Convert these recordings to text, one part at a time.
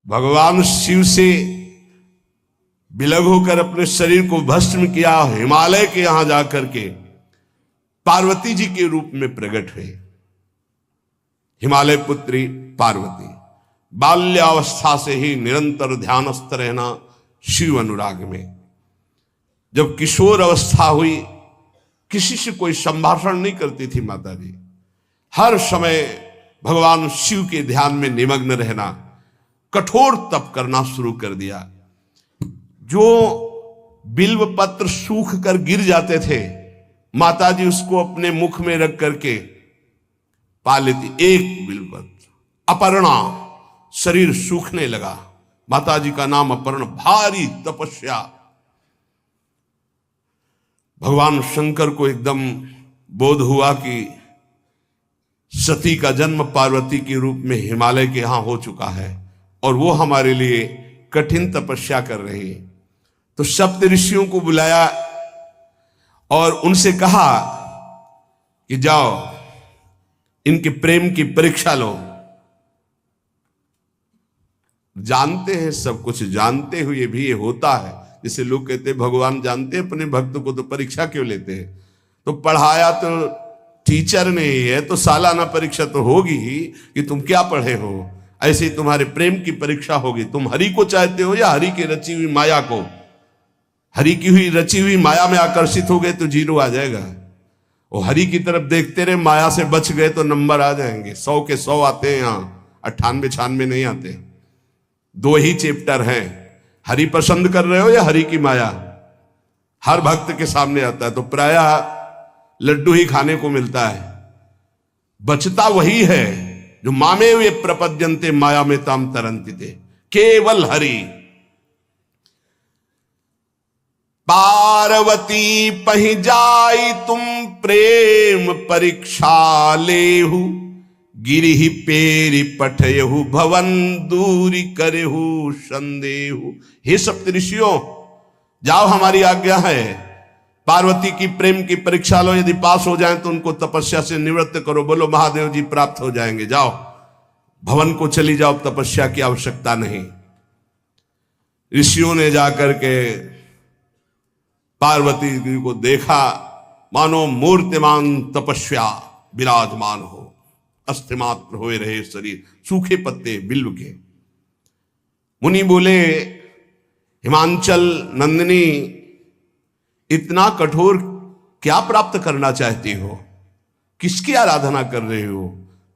भगवान शिव से विलग होकर अपने शरीर को भस्म किया, हिमालय के यहां जाकर के पार्वती जी के रूप में प्रकट हुए। हिमालय पुत्री पार्वती बाल्यावस्था से ही निरंतर ध्यानस्थ रहना शिव अनुराग में। जब किशोर अवस्था हुई, किसी से कोई संभाषण नहीं करती थी माता जी, हर समय भगवान शिव के ध्यान में निमग्न रहना, कठोर तप करना शुरू कर दिया। जो बिल्व पत्र सूख कर गिर जाते थे, माता जी उसको अपने मुख में रख करके पा लेती। एक बिल्व पत्र, अपर्णा, शरीर सूखने लगा। माता जी का नाम अपर्णा। भारी तपस्या। भगवान शंकर को एकदम बोध हुआ कि सती का जन्म पार्वती के रूप में हिमालय के यहां हो चुका है और वो हमारे लिए कठिन तपस्या कर रही है। तो सप्त ऋषियों को बुलाया और उनसे कहा कि जाओ इनके प्रेम की परीक्षा लो। जानते हैं, सब कुछ जानते हुए भी ये होता है। जैसे लोग कहते हैं भगवान जानते हैं अपने भक्त को, तो परीक्षा क्यों लेते हैं? तो पढ़ाया तो टीचर ने ही है, तो सालाना परीक्षा तो होगी ही कि तुम क्या पढ़े हो। ऐसे ही तुम्हारे प्रेम की परीक्षा होगी। तुम हरि को चाहते हो या हरि की रची हुई माया को? हरि की हुई रची हुई माया में आकर्षित हो गए तो जीरो आ जाएगा। और हरि की तरफ देखते रहे, माया से बच गए तो नंबर आ जाएंगे। 100 के 100 आते हैं यहाँ, 98 96 नहीं आते। 2 ही चैप्टर हैं, हरि पसंद कर रहे हो या हरि की माया। हर भक्त के सामने आता है तो प्रायः लड्डू ही खाने को मिलता है। बचता वही है जो मामे वे प्रपद्यन्ते माया में ताम तरंति थे, केवल हरि। पार्वती पहि जाई तुम प्रेम परीक्षा लेहु, गिरिहि पेरि पठयहु भवन दूरी करहु संदेहु। हे सप्तऋषियों, जाओ हमारी आज्ञा है, पार्वती की प्रेम की परीक्षा लो। यदि पास हो जाएं तो उनको तपस्या से निवृत्त करो। बोलो महादेव जी प्राप्त हो जाएंगे। जाओ भवन को चली जाओ, तपस्या की आवश्यकता नहीं। ऋषियों ने जाकर के पार्वती जी को देखा, मानो मूर्तिमान तपस्या विराजमान हो, अस्थिमात्र हुए रहे शरीर, सूखे पत्ते बिल्व के। मुनि बोले, हिमांचल नंदिनी, इतना कठोर क्या प्राप्त करना चाहती हो? किसकी आराधना कर रहे हो?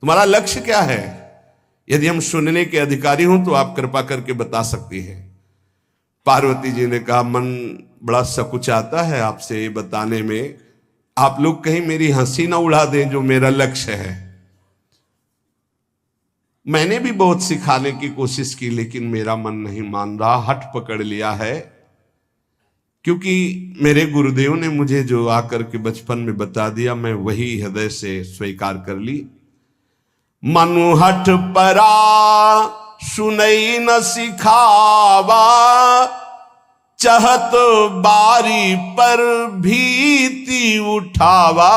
तुम्हारा लक्ष्य क्या है? यदि हम सुनने के अधिकारी हों तो आप कृपा करके बता सकती हैं। पार्वती जी ने कहा, मन बड़ा सकुचाता है आपसे ये बताने में। आप लोग कहीं मेरी हंसी ना उड़ा दें जो मेरा लक्ष्य है। मैंने भी बहुत सिखाने की कोशिश की, लेकिन मेरा मन नहीं मान रहा, हठ पकड़ लिया है। क्योंकि मेरे गुरुदेव ने मुझे जो आकर के बचपन में बता दिया, मैं वही हृदय से स्वीकार कर ली। मनु हठ परा सुनई न सिखावा, चहत बारी पर भीति उठावा।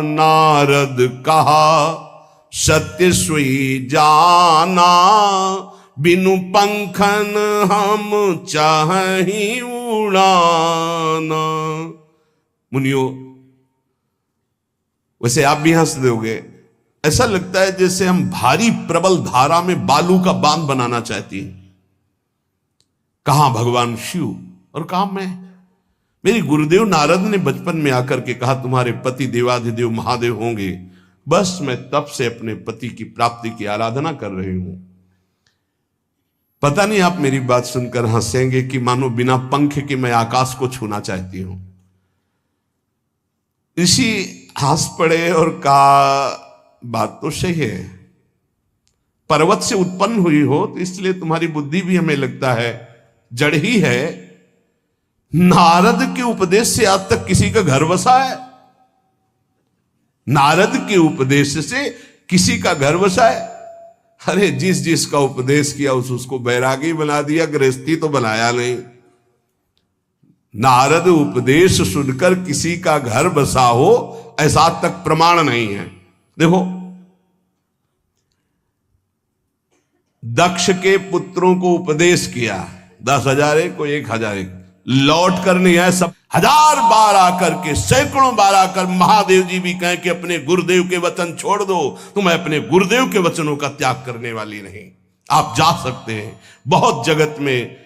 नारद कहा सत्य सोई जाना, बिनु पंखन हम चाहि उड़ाना। मुनियो, वैसे आप भी हंस दोगे। ऐसा लगता है जैसे हम भारी प्रबल धारा में बालू का बांध बनाना चाहती हैं। कहां भगवान शिव और कहां मैं? मेरे गुरुदेव नारद ने बचपन में आकर के कहा तुम्हारे पति देवाधिदेव महादेव होंगे। बस मैं तब से अपने पति की प्राप्ति की आराधना कर रही हूं। पता नहीं आप मेरी बात सुनकर हंसेंगे कि मानो बिना पंख के मैं आकाश को छूना चाहती हूं। ऋषि हंस पड़े और कहा, बात तो सही है, पर्वत से उत्पन्न हुई हो तो इसलिए तुम्हारी बुद्धि भी हमें लगता है जड़ ही है। नारद के उपदेश से आज तक किसी का घर बसा है? नारद के उपदेश से किसी का घर बसा है? अरे जिस जिसका उपदेश किया उसको बैरागी बना दिया, गृहस्थी तो बनाया नहीं। नारद उपदेश सुनकर किसी का घर बसा हो ऐसा आज तक प्रमाण नहीं है। देखो, दक्ष के पुत्रों को उपदेश किया, 10,000 एक को 1,000 एक, लौट कर नहीं आए, सब 1000 बार आकर के, सैकड़ों बार आकर महादेव जी भी कहें कि अपने गुरुदेव के वचन छोड़ दो, तुम अपने गुरुदेव के वचनों का त्याग करने वाली नहीं। आप जा सकते हैं, बहुत जगत में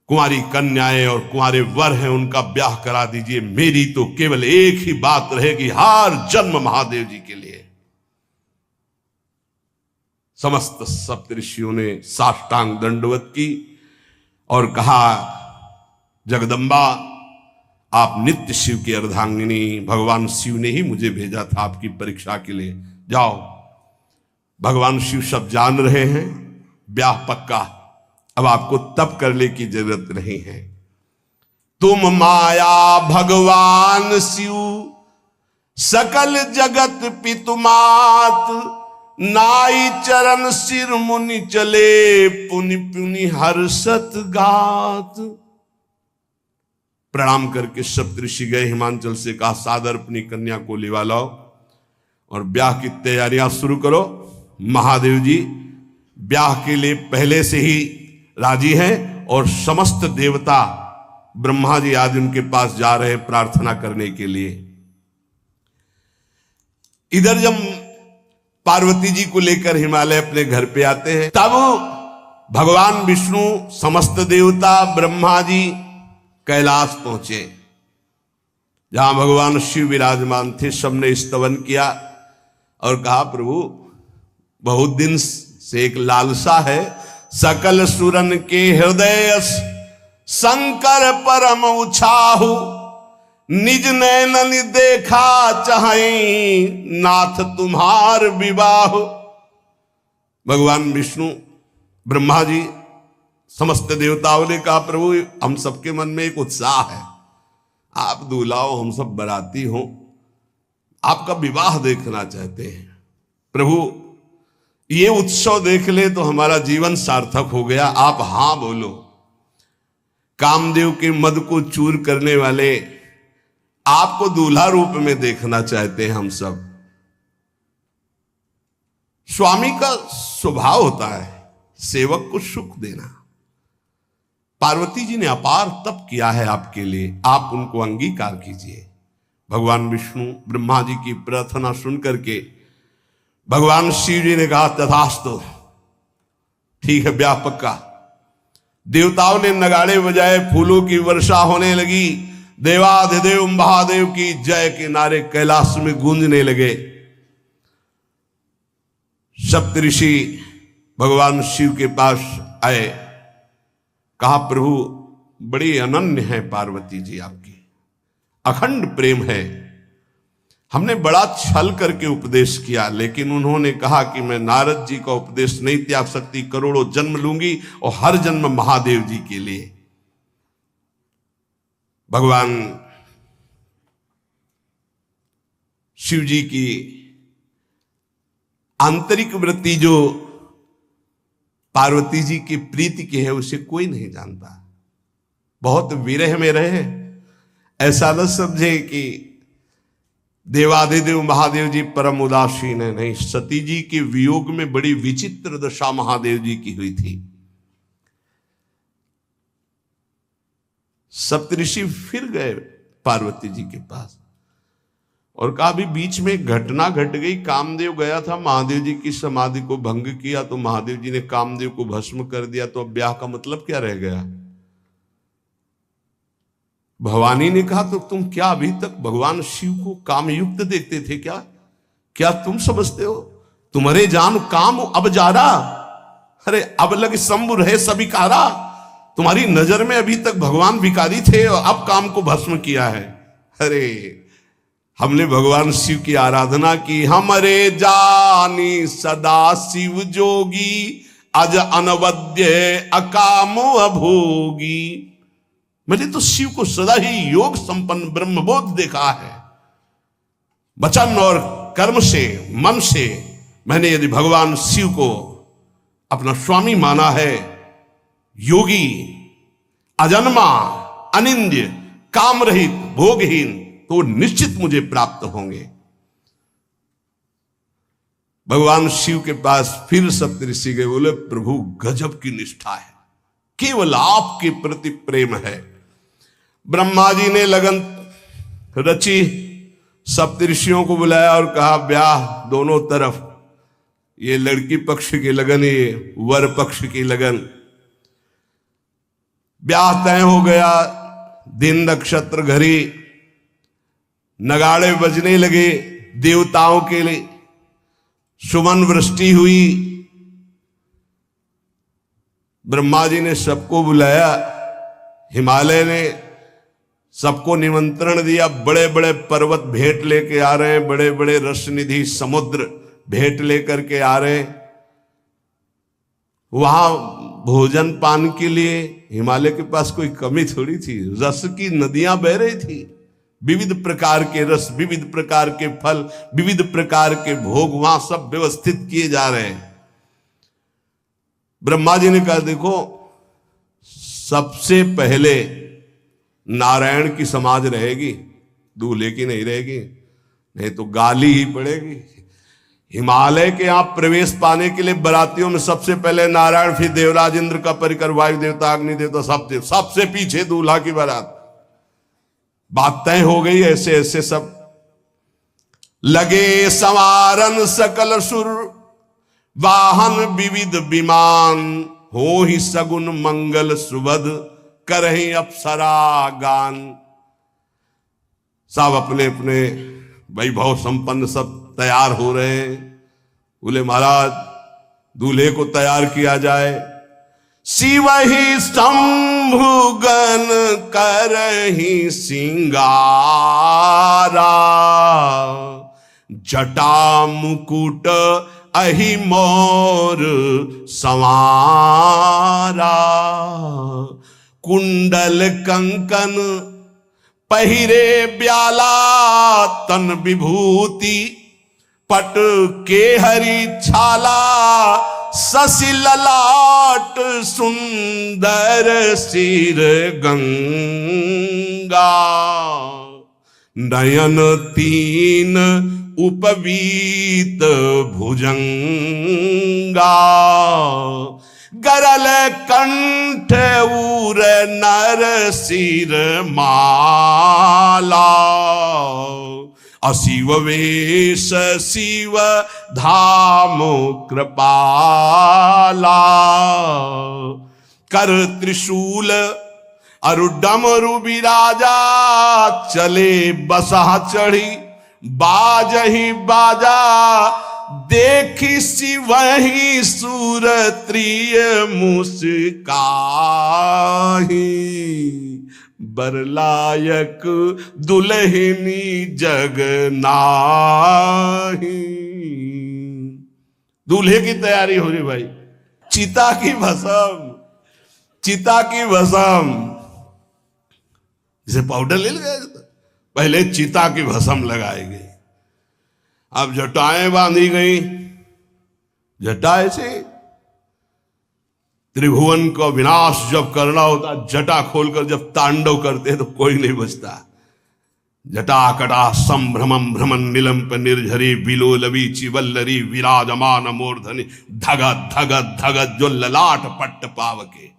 कुंवारी कन्याएं और कुंवारे वर हैं, उनका ब्याह करा दीजिए। मेरी तो केवल एक ही बात रहेगी, हर जन्म महादेव जी के लिए। समस्त सप्तऋषियों ने साष्टांग दंडवत की और कहा, जगदम्बा आप नित्य शिव की अर्धांगिनी, भगवान शिव ने ही मुझे भेजा था आपकी परीक्षा के लिए, जाओ। भगवान शिव सब जान रहे हैं, ब्याह पक्का, अब आपको तप करने की जरूरत नहीं है। तुम माया भगवान शिव सकल जगत पितुमात, नाई चरण सिर मुनि चले, पुनि पुनि हर्षत गात। प्रणाम करके सप्तऋषि गए, हिमांचल से कहा सादर अपनी कन्या को लिवा लाओ और ब्याह की तैयारियां शुरू करो। महादेव जी ब्याह के लिए पहले से ही राजी हैं और समस्त देवता ब्रह्मा जी आदि उनके पास जा रहे हैं प्रार्थना करने के लिए। इधर जब पार्वती जी को लेकर हिमालय अपने घर पे आते हैं, तब भगवान विष्णु, समस्त देवता, ब्रह्मा जी कैलाश पहुंचे, जहां भगवान शिव विराजमान थे। सबने स्तवन किया और कहा, प्रभु बहुत दिन से एक लालसा है, सकल सुरन के हृदय शंकर परम उछाहु, निज नैनन देखा चाहे नाथ तुम्हार विवाह। भगवान विष्णु, ब्रह्मा जी, समस्त देवताओं ने कहा, प्रभु हम सबके मन में एक उत्साह है, आप दूल्हा हो, हम सब बराती हो, आपका विवाह देखना चाहते हैं। प्रभु ये उत्सव देख ले तो हमारा जीवन सार्थक हो गया, आप हां बोलो। कामदेव के मद को चूर करने वाले आपको दूल्हा रूप में देखना चाहते हैं हम सब। स्वामी का स्वभाव होता है सेवक को सुख देना। पार्वती जी ने अपार तप किया है आपके लिए, आप उनको अंगीकार कीजिए। भगवान विष्णु, ब्रह्मा जी की प्रार्थना सुन करके भगवान शिव जी ने कहा, तथास्तु, ठीक है ब्याह पक्का। देवताओं ने नगाड़े बजाए, फूलों की वर्षा होने लगी, देवाधिदेव महादेव की जय के नारे कैलाश में गूंजने लगे। सप्तऋषि भगवान शिव के पास आए, कहा, प्रभु बड़ी अनन्य है पार्वती जी आपकी, अखंड प्रेम है। हमने बड़ा छल करके उपदेश किया, लेकिन उन्होंने कहा कि मैं नारद जी का उपदेश नहीं त्याग सकती, करोड़ों जन्म लूंगी और हर जन्म महादेव जी के लिए। भगवान शिव जी की आंतरिक वृत्ति जो पार्वती जी की प्रीति की है, उसे कोई नहीं जानता। बहुत विरह में रहे, ऐसा न समझे कि देवाधिदेव महादेव जी परम उदासीन है, नहीं। सती जी के वियोग में बड़ी विचित्र दशा महादेव जी की हुई थी। सप्तऋषि फिर गए पार्वती जी के पास और कहा, अभी बीच में घटना घट गई, कामदेव गया था महादेव जी की समाधि को भंग किया, तो महादेव जी ने कामदेव को भस्म कर दिया, तो अब ब्याह का मतलब क्या रह गया। भवानी ने कहा, तो तुम क्या अभी तक भगवान शिव को कामयुक्त देखते थे क्या? क्या तुम समझते हो तुम्हारे जान काम अब जा रहा? अरे अब लग शंभु रहे सभी कारा। तुम्हारी नजर में अभी तक भगवान भिखारी थे और अब काम को भस्म किया है। अरे हमने भगवान शिव की आराधना की, हमरे जानी सदा शिव जोगी, अज अनवद्य अकाम अभोगी। मैंने तो शिव को सदा ही योग संपन्न ब्रह्मबोध देखा है। वचन और कर्म से, मन से मैंने यदि भगवान शिव को अपना स्वामी माना है, योगी, अजन्मा, अनिंद्य, काम रहित, भोगहीन, तो निश्चित मुझे प्राप्त होंगे। भगवान शिव के पास फिर सप्तऋषि गए, बोले प्रभु गजब की निष्ठा है, केवल आपके प्रति प्रेम है। ब्रह्मा जी ने लगन रची, सप्तऋषियों को बुलाया और कहा ब्याह दोनों तरफ, ये लड़की पक्ष की लगन, ये वर पक्ष की लगन। ब्याह तय हो गया, दिन नक्षत्र घड़ी, नगाड़े बजने लगे, देवताओं के लिए सुमन वृष्टि हुई। ब्रह्मा जी ने सबको बुलाया, हिमालय ने सबको निमंत्रण दिया, बड़े बड़े पर्वत भेंट लेके आ रहे हैं, बड़े बड़े रसनिधि समुद्र भेंट लेकर के आ रहे हैं। वहां भोजन पान के लिए हिमालय के पास कोई कमी थोड़ी थी, रस की नदियां बह रही थी, विविध प्रकार के रस, विविध प्रकार के फल, विविध प्रकार के भोग वहां सब व्यवस्थित किए जा रहे हैं। ब्रह्मा जी ने कहा देखो, सबसे पहले नारायण की समाज रहेगी, दूल्हे की नहीं रहेगी, नहीं तो गाली ही पड़ेगी। हिमालय के यहां प्रवेश पाने के लिए बरातियों में सबसे पहले नारायण, फिर देवराज इंद्र का परिकर, वायु देवता, अग्नि देवता, सबसे पीछे दूल्हा की बारात। बात तय हो गई। ऐसे ऐसे सब लगे संवारन सकल सुर, वाहन विविध विमान, हो ही सगुन मंगल सुबद, करहि अप्सरा गान। सब अपने अपने वैभव संपन्न सब तैयार हो रहे हैं। बोले महाराज दूल्हे को तैयार किया जाए। शिव ही शंभुगन करहि सिंगारा, जटा मुकुट अहि मोर संवारा, कुंडल कंकन पहिरे ब्याला, तन विभूति पट के हरि छाला, शशि ललाट सुंदर सिर गंगा, नयन तीन उपवीत भुजंगा, गरल कंठ उर नर सिर माला, अशिव वेश शिव धाम कृपाला, कर त्रिशूल अरु डमरु विराजा, चले बसहा चढ़ी बाजही बाजा, देखी शिवहि सुरत्रिय मुस्काही, बरलायक दुल्हनी जग नाही। दूल्हे की तैयारी हो रही भाई, चिता की भस्म, चिता की भस्म, जैसे पाउडर ले गए, पहले चिता की भस्म लगाई गई, अब जटाएं बांधी गई। जटा से त्रिभुवन का विनाश जब करना होता, जटा खोलकर जब तांडव करते तो कोई नहीं बचता। जटा कटा संभ्रमम भ्रमण निलंप निर्झरी, बिलोलवी चिवल्लरी विराजमान मूर्धनि, धगत धगत धगत जो ललाट पट्ट पावके।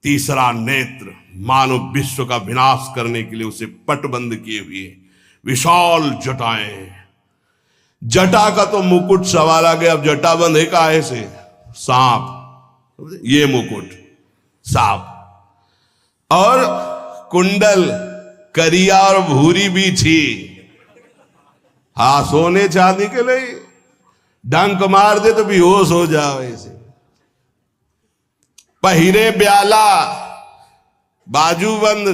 तीसरा नेत्र मानव विश्व का विनाश करने के लिए उसे पटबंद किए हुए विशाल जटाएं। जटा का तो मुकुट सवाल आ गया, अब जटा बंधे का ऐसे सांप, ये मुकुट सांप, और कुंडल करिया और भूरी भी थी। हाँ, सोने चांदी के लिए डंक मार दे तो बेहोश हो जाओ ऐसे। पहिरे ब्याला, बाजूबंद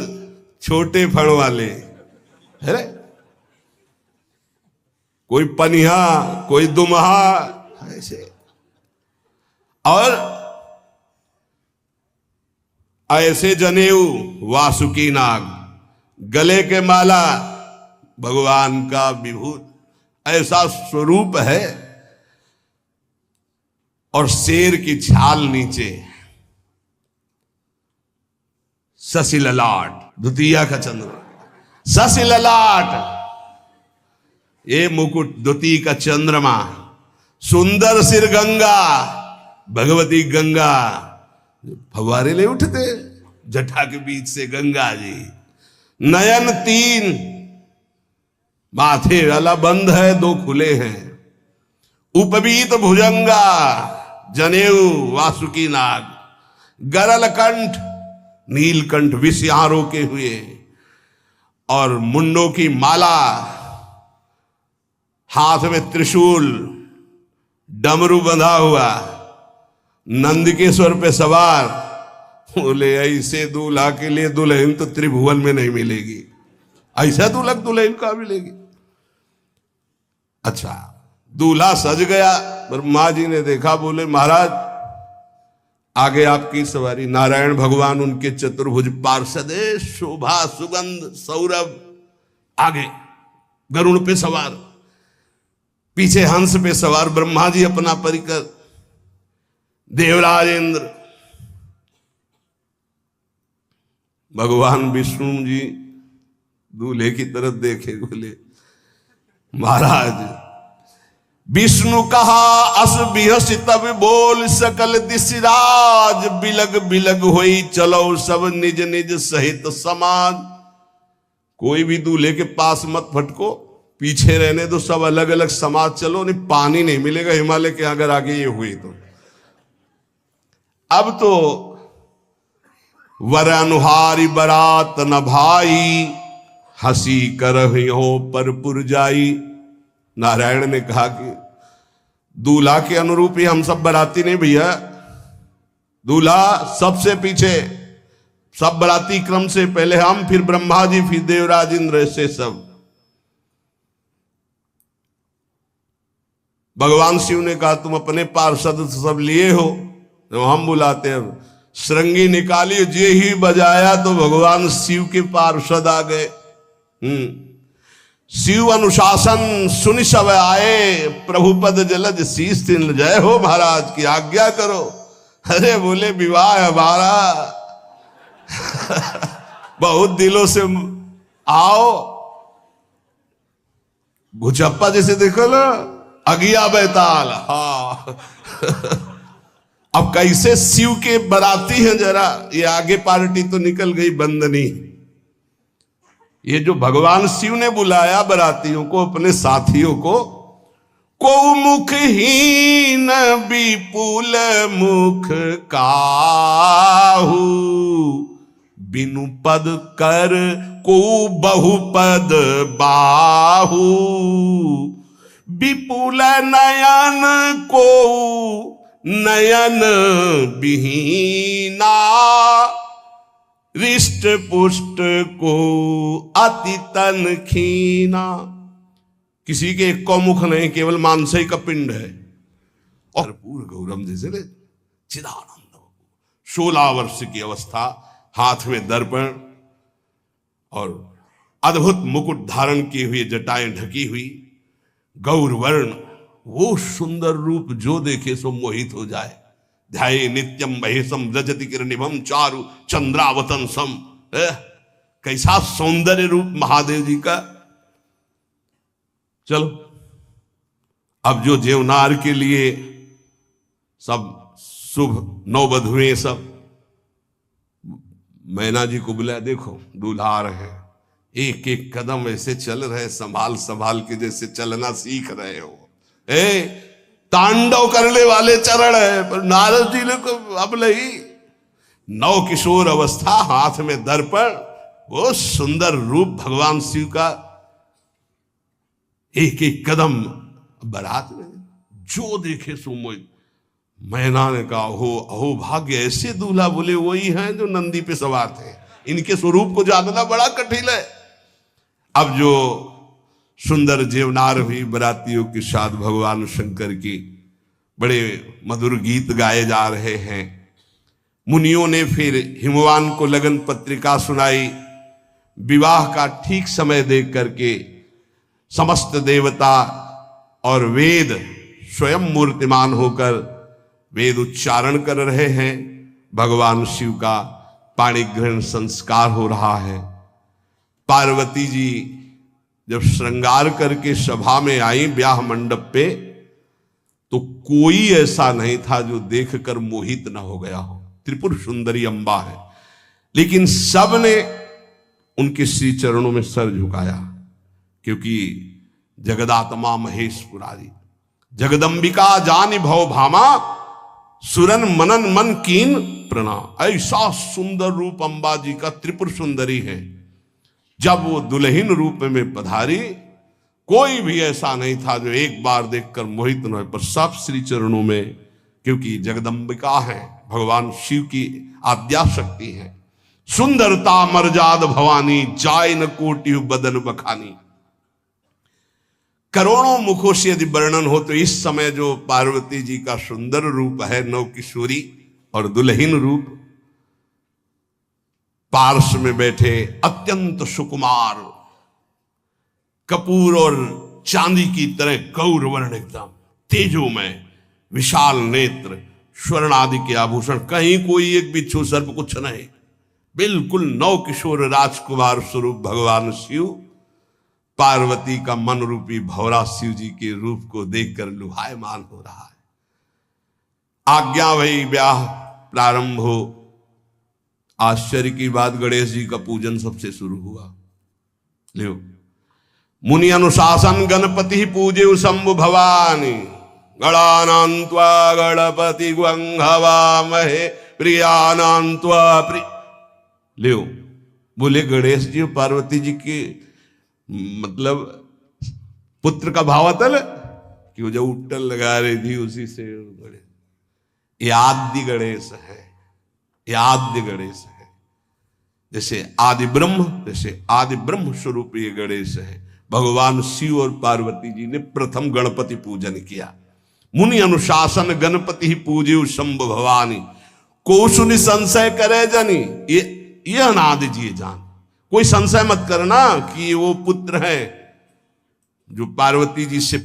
छोटे फण वाले, है कोई पनिहा कोई दुमहा ऐसे, और ऐसे जनेऊ वासुकी नाग, गले के माला भगवान का विभूत, ऐसा स्वरूप है। और शेर की छाल नीचे, शशि ललाट, द्वितीया का चंद्र, शशि ललाट, ये मुकुट द्वितीय का चंद्रमा, सुंदर सिर गंगा, भगवती गंगा फव्वारे ले उठते जटा के बीच से गंगा जी। नयन 3, माथे वाला बंद है, 2 खुले हैं। उपवीत भुजंगा, जनेऊ वासुकी नाग। गरल कंठ, नीलकंठ विष यहां रोके हुए, और मुंडों की माला, हाथ में त्रिशूल, डमरू बंधा हुआ, नंदकेश्वर पे सवार। बोले ऐसे दूल्हा के लिए दुल्हन तो त्रिभुवन में नहीं मिलेगी, ऐसा दूल्हा दुल्हन का मिलेगी। अच्छा, दूल्हा सज गया, ब्रह्मा जी ने देखा, बोले महाराज आगे आपकी सवारी। नारायण भगवान उनके चतुर्भुज पार्षद, शोभा सुगंध सौरभ, आगे गरुण पे सवार, पीछे हंस पे सवार ब्रह्मा जी अपना परिकर, देवराज इंद्र, भगवान विष्णु जी दूल्हे की तरफ देखे, बोले महाराज विष्णु कहा अस बिहस तब बोल सकल दिशराज, बिलग बिलग होई चलो सब निज निज सहित समाज। कोई भी दूल्हे के पास मत फटको, पीछे रहने दो, सब अलग अलग समाज चलो, नहीं पानी नहीं मिलेगा हिमालय के अगर आगे ये हुई तो। अब तो वर अनुहारी बरात न भाई, हंसी करहियो पर पुरजाई। नारायण ने कहा कि दूल्हा के अनुरूप ही हम सब बराती नहीं भैया, दूल्हा सबसे पीछे, सब बराती क्रम से पहले हम, फिर ब्रह्मा जी, फिर देवराज इंद्र, ऐसे सब। भगवान शिव ने कहा तुम अपने पार्षद सब लिए हो, तो हम बुलाते हैं। श्रृंगी निकाली, जे ही बजाया तो भगवान शिव के पार्षद आ गए। शिव अनुशासन सुनि सब आए, प्रभुपद जलद शीस तिन जय हो महाराज की आज्ञा करो। अरे बोले विवाह हमारा बहुत दिलों से आओ। भुचप्पा जैसे देखो ना, अगिया बैताल। हाँ अब कैसे शिव के बराती हैं, जरा ये आगे पार्टी तो निकल गई बंदनी। ये जो भगवान शिव ने बुलाया बरातियों को, अपने साथियों को मुखहीन विपुल मुख काहू, बिनु पद कर को बहुपद बाहू, विपुल नयन को नयन विहीना, रिष्ट पुष्ट को अति तन खीना। किसी के एक को मुख नहीं, केवल मानसई का पिंड है, और पूर्ण गौरम जैसे चिदानंद। 16 वर्ष की अवस्था, हाथ में दर्पण और अद्भुत मुकुट धारण किए हुए, जटाएं ढकी हुई, गौरवर्ण, वो सुंदर रूप जो देखे सो मोहित हो जाए। ध्याये नित्यम महेशम रजति किरणिभम चारु चंद्रावतंसम। कैसा सौंदर्य रूप महादेव जी का। चलो अब जो जेवनार के लिए सब शुभ नौवधुएं सब मैना जी को बुलाया। देखो दूल्हा आ रहे हैं, एक एक कदम ऐसे चल रहे, संभाल संभाल के जैसे चलना सीख रहे हो। तांडव करने वाले चरण है, पर नारद जी ने को अब नहीं। नौ किशोर अवस्था, हाथ में दर्पण, वो सुंदर रूप भगवान शिव का। एक एक कदम बारात में जो देखे सो मोहित। मैना ने कहा हो अहो भाग्य, ऐसे दूल्हा बोले वही हैं जो नंदी पे सवार थे। इनके स्वरूप को जानना बड़ा कठिन है। अब जो सुंदर जेवनार हुई बरातियों के साथ भगवान शंकर की बड़े मधुर गीत गाए जा रहे हैं। मुनियों ने फिर हिमवान को लगन पत्रिका सुनाई। विवाह का ठीक समय देख करके समस्त देवता और वेद स्वयं मूर्तिमान होकर वेद उच्चारण कर रहे हैं। भगवान शिव का पाणिग्रहण संस्कार हो रहा है। पार्वती जी जब श्रृंगार करके सभा में आई ब्याह मंडप पे, तो कोई ऐसा नहीं था जो देखकर मोहित ना हो गया हो। त्रिपुर सुंदरी अम्बा है, लेकिन सबने उनके श्री चरणों में सर झुकाया, क्योंकि जगदात्मा महेश पुरारी, जगदम्बिका जानि भव भामा, सुरन मनन मन कीन प्रणाम। ऐसा सुंदर रूप अम्बा जी का त्रिपुर सुंदरी है। जब वो दुल्हन रूप में पधारी, कोई भी ऐसा नहीं था जो एक बार देखकर मोहित न हो, पर सब श्री चरणों में, क्योंकि जगदम्बिका है, भगवान शिव की आद्या शक्ति है। सुंदरता मर्जाद भवानी, जाय न कोटि बदन बखानी। करोड़ों मुखों से यदि वर्णन हो तो इस समय जो पार्वती जी का सुंदर रूप है, नव किशोरी और दुल्हन रूप, पार्श्व में बैठे अत्यंत सुकुमार, कपूर और चांदी की तरह गौर वर्ण, एकदम तेजोमय, विशाल नेत्र, स्वर्ण आदि के आभूषण, कहीं कोई एक बिच्छू सर्प कुछ नहीं, बिल्कुल नव किशोर राजकुमार स्वरूप भगवान शिव पार्वती का मन रूपी भौरा शिव जी के रूप को देखकर लुभायमान हो रहा है। आज्ञा भई, ब्याह प्रारंभ हो। आश्चर्य की बात, गणेश जी का पूजन सबसे शुरू हुआ। लियो, मुनि अनुशासन गणपति पूजे शंभु भवानी, गणानान्त्वा गणपति गुंहवामहे प्रियानान्त्वा प्रिय। लियो, बोले गणेश जी पार्वती जी के मतलब पुत्र का भावातल, कि वो जो उट्टल लगा रही थी उसी से ये आदि गणेश है, ये आद्य गणेश है। जैसे आदि ब्रह्म, जैसे आदि ब्रह्म स्वरूप ये गणेश है। भगवान शिव और पार्वती जी ने प्रथम गणपति पूजन किया। मुनि अनुशासन गणपति ही पूजे शंभु भवानी, को सुनि संशय करे जनी। ये अनादि जी जान, कोई संशय मत करना कि वो पुत्र है जो पार्वती जी से